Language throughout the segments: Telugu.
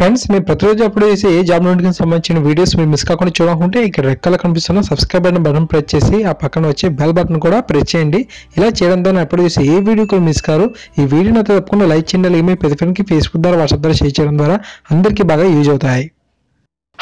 ఫ్రెండ్స్ మీరు ప్రతిరోజు అప్లోడ్ చేసి ఏ జాబ్ నోటిఫికేషన్ సంబంధించిన వీడియోస్ మీరు మిస్ కాకుండా చూడాలనుకుంటే ఇక్కడ రెడ్ కలర్ కనిపిస్తున్న సబ్స్క్రైబ్ బటన్ ప్రెస్ చేసి ఆ పక్కన వచ్చే బెల్ బటన్ కూడా ప్రెస్ చేయండి. ఇలా చేయడం ద్వారా అప్లోడ్ చేసి ఏ వీడియో కూడా మిస్ కారు. ఈ వీడియోని అయితే తప్పకుండా లైక్ చేయండి. అలాగే మీ ప్రతి ఫ్రెండ్కి ఫేస్బుక్ ద్వారా వాట్సాప్ ద్వారా షేర్ చేయడం ద్వారా అందరికీ బాగా యూజ్ అవుతాయి.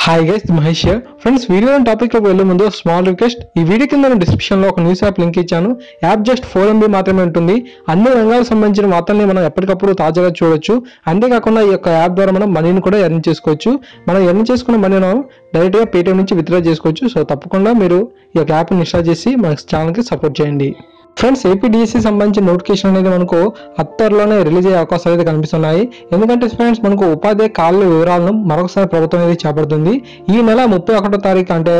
Hi guys, Mahesh friends. Video టాపిక్లోకి వెళ్ళే ముందు స్మాల్ రిక్వెస్ట్, ఈ వీడియో కింద డిస్క్రిప్షన్లో ఒక న్యూస్ యాప్ లింక్ ఇచ్చాను. యాప్ జస్ట్ 4 MB మాత్రమే ఉంటుంది. అన్ని రంగాలకు సంబంధించిన వార్తల్ని మనం ఎప్పటికప్పుడు తాజాగా చూడొచ్చు. అంతేకాకుండా ఈ యొక్క యాప్ ద్వారా మనం మనీని కూడా ఎర్న్ చేసుకోవచ్చు. మనం ఎర్న్ చేసుకున్న మనీను డైరెక్ట్గా పేటీఎం నుంచి విత్డ్రా చేసుకోవచ్చు. సో తప్పకుండా మీరు ఈ యొక్క యాప్ని ఇన్స్టాల్ చేసి మన ఛానల్కి సపోర్ట్ చేయండి. ఫ్రెండ్స్, ఏపీడీఎస్సీ సంబంధించిన నోటిఫికేషన్ అనేది మనకు అత్తర్లోనే రిలీజ్ అయ్యే అవకాశాలు అయితే కనిపిస్తున్నాయి. ఎందుకంటే ఫ్రెండ్స్, మనకు ఉపాధ్యాయ ఖాళీల వివరాలను మరొకసారి ప్రభుత్వం అనేది చేపడుతుంది. ఈ నెల 31వ తారీఖు అంటే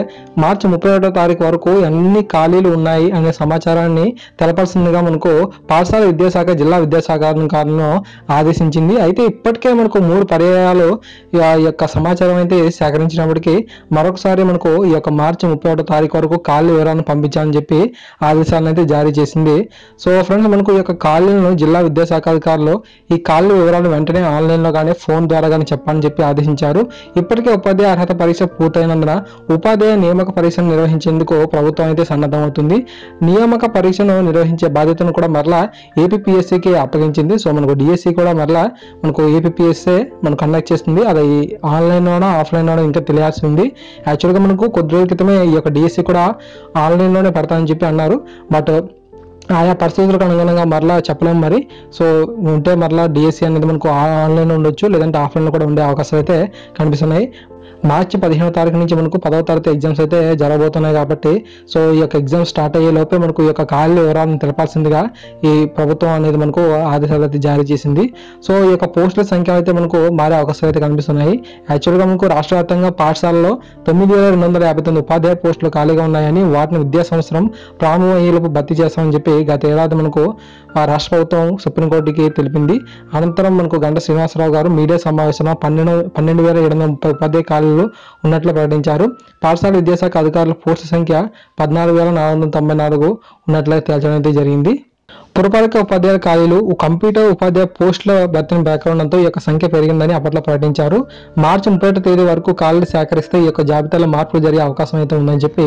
మార్చి 31వ తారీఖు వరకు ఎన్ని ఖాళీలు ఉన్నాయి అనే సమాచారాన్ని తెలపాల్సిందిగా మనకు పాఠశాల విద్యాశాఖ జిల్లా విద్యాశాఖను ఆదేశించింది. అయితే ఇప్పటికే మనకు 3 పర్యాయాలు ఈ యొక్క సమాచారం అయితే సేకరించినప్పటికీ మరొకసారి మనకు ఈ యొక్క మార్చి 31వ తారీఖు వరకు ఖాళీ వివరాలను పంపించాలని చెప్పి ఆదేశాలను అయితే జారీ చేసింది. సో ఫ్రెండ్స్, మనకు ఈ యొక్క ఖాళీలను జిల్లా విద్యాశాఖ అధికారులు ఈ ఖాళీ వివరాలు వెంటనే ఆన్లైన్లో కానీ ఫోన్ ద్వారా కానీ చెప్పాలని చెప్పి ఆదేశించారు. ఇప్పటికే ఉపాధ్యాయ అర్హత పరీక్ష పూర్తయినందున ఉపాధ్యాయ నియామక పరీక్షను నిర్వహించేందుకు ప్రభుత్వం అయితే సన్నద్ధమవుతుంది. నియామక పరీక్షను నిర్వహించే బాధ్యతను కూడా మరలా ఏపీపీఎస్సీకి అప్పగించింది. సో మనకు డిఎస్సి కూడా మరలా మనకు ఏపీపీఎస్సీ మనకు కండక్ట్ చేస్తుంది. అది ఆన్లైన్లోనో ఆఫ్లైన్లోనో ఇంకా తెలియాల్సి ఉంది. యాక్చువల్గా మనకు కొద్ది రోజుల క్రితమే ఈ యొక్క డిఎస్సి కూడా ఆన్లైన్లోనే పెడతామని చెప్పి అన్నారు. బట్ ఆయా పరిస్థితులకు అనుగుణంగా మరలా చెప్పలేము మరి. సో ఉంటే మరలా డిఎస్సి అనేది మనకు ఆన్లైన్లో ఉండొచ్చు, లేదంటే ఆఫ్లైన్లో కూడా ఉండే అవకాశాలు అయితే కనిపిస్తున్నాయి. మార్చి 15వ తారీఖు నుంచి మనకు 10వ తరగతి ఎగ్జామ్స్ అయితే జరగబోతున్నాయి కాబట్టి సో ఈ యొక్క ఎగ్జామ్ స్టార్ట్ అయ్యే లోపే మనకు ఈ యొక్క ఖాళీ వివరాలను తెలపాల్సిందిగా ఈ ప్రభుత్వం అనేది మనకు ఆదేశాలు అయితే జారీ చేసింది. సో ఈ యొక్క పోస్టుల సంఖ్య అయితే మనకు మారే అవకాశాలు అయితే కనిపిస్తున్నాయి. యాక్చువల్గా మనకు రాష్ట్ర వ్యాప్తంగా పాఠశాలలో 9259 ఉపాధ్యాయ పోస్టులు ఖాళీగా ఉన్నాయని, వాటిని విద్యా సంవత్సరం ప్రారంభమయ్యేలోపు భర్తీ చేస్తామని చెప్పి గత ఏడాది మనకు రాష్ట్ర ప్రభుత్వం సుప్రీంకోర్టుకి తెలిపింది. అనంతరం మనకు గంట శ్రీనివాసరావు గారు మీడియా సమావేశంలో 12,730 ఉపాధ్యాయ ఖాళీలు ఉన్నట్లు ప్రకటించారు. పాఠశాల విద్యాశాఖ అధికారుల పోస్టు సంఖ్య 14,494 ఉన్నట్లయితే తేల్చడం అయితే జరిగింది. పురపాలిక ఉపాధ్యాయుల ఖాళీలు కంప్యూటర్ ఉపాధ్యాయ పోస్టుల భర్తీని పేర్కొనడంతో ఈ యొక్క సంఖ్య పెరిగిందని అప్పట్లో ప్రకటించారు. మార్చి 31వ తేదీ వరకు ఖాళీలు సేకరిస్తే ఈ యొక్క జాబితాలో మార్పులు జరిగే అవకాశం అయితే ఉందని చెప్పి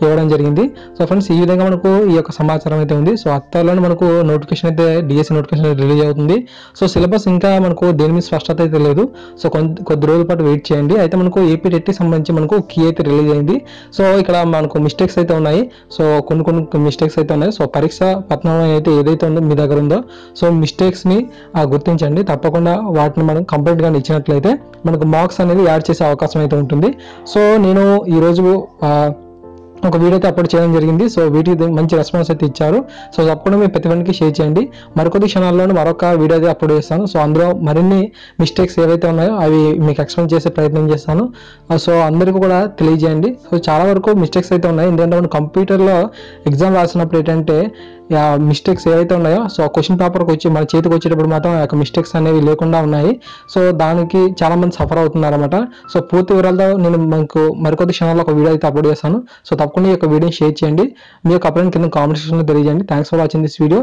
ఇవ్వడం జరిగింది. సో ఫ్రెండ్స్, ఈ విధంగా మనకు ఈ యొక్క సమాచారం అయితే ఉంది. సో అత్తలోనే మనకు నోటిఫికేషన్ అయితే డిఎస్సి నోటిఫికేషన్ రిలీజ్ అవుతుంది. సో సిలబస్ ఇంకా మనకు దేని మీద స్పష్టత అయితే లేదు. సో కొద్ది రోజుల పాటు వెయిట్ చేయండి. అయితే మనకు ఏపీ టెట్కి సంబంధించి మనకు కీ అయితే రిలీజ్ అయింది. సో ఇక్కడ మనకు మిస్టేక్స్ అయితే ఉన్నాయి. సో కొన్ని మిస్టేక్స్ అయితే ఉన్నాయి. సో పరీక్ష పత్రం అయితే ఏదైతే ఉందో మీ దగ్గర ఉందో సో మిస్టేక్స్ని గుర్తించండి. తప్పకుండా వాటిని మనం కంప్లీట్గా ఇచ్చినట్లయితే మనకు మార్క్స్ అనేది యాడ్ చేసే అవకాశం అయితే ఉంటుంది. సో నేను ఈరోజు ఒక వీడియో అయితే అప్లోడ్ చేయడం జరిగింది. సో వీటికి మంచి రెస్పాన్స్ అయితే ఇచ్చారు. సో తప్పకుండా మీ ప్రతి ఒక్కరికి షేర్ చేయండి. మరికొద్ది క్షణాల్లోనే మరొక వీడియో అయితే అప్లోడ్ చేస్తాను. సో అందులో మరిన్ని మిస్టేక్స్ ఏవైతే ఉన్నాయో అవి మీకు ఎక్స్ప్లెయిన్ చేసే ప్రయత్నం చేస్తాను. సో అందరికీ కూడా తెలియజేయండి. సో చాలా వరకు మిస్టేక్స్ అయితే ఉన్నాయి. ఎందుకంటే మనం కంప్యూటర్లో ఎగ్జామ్ రాసినప్పుడు ఏంటంటే మిస్టేక్స్ ఏవైతే ఉన్నాయో సో క్వశ్చన్ పేపర్కి వచ్చి మన చేతికి వచ్చేటప్పుడు మాత్రం ఆ యొక్క మిస్టేక్స్ అనేవి లేకుండా ఉన్నాయి. సో దానికి చాలా మంది సఫర్ అవుతున్నారు అనమాట. సో పూర్తి వివరాలతో నేను మీకు మరికొద్ది క్షణాల్లో ఒక వీడియో అయితే అప్లోడ్ చేస్తాను. సో తప్పకుండా ఈ యొక్క వీడియోని షేర్ చేయండి. మీ యొక్క అభిప్రాయం కింద కామెంట్ సెక్షన్లో తెలియజేయండి. Thanks for watching this video.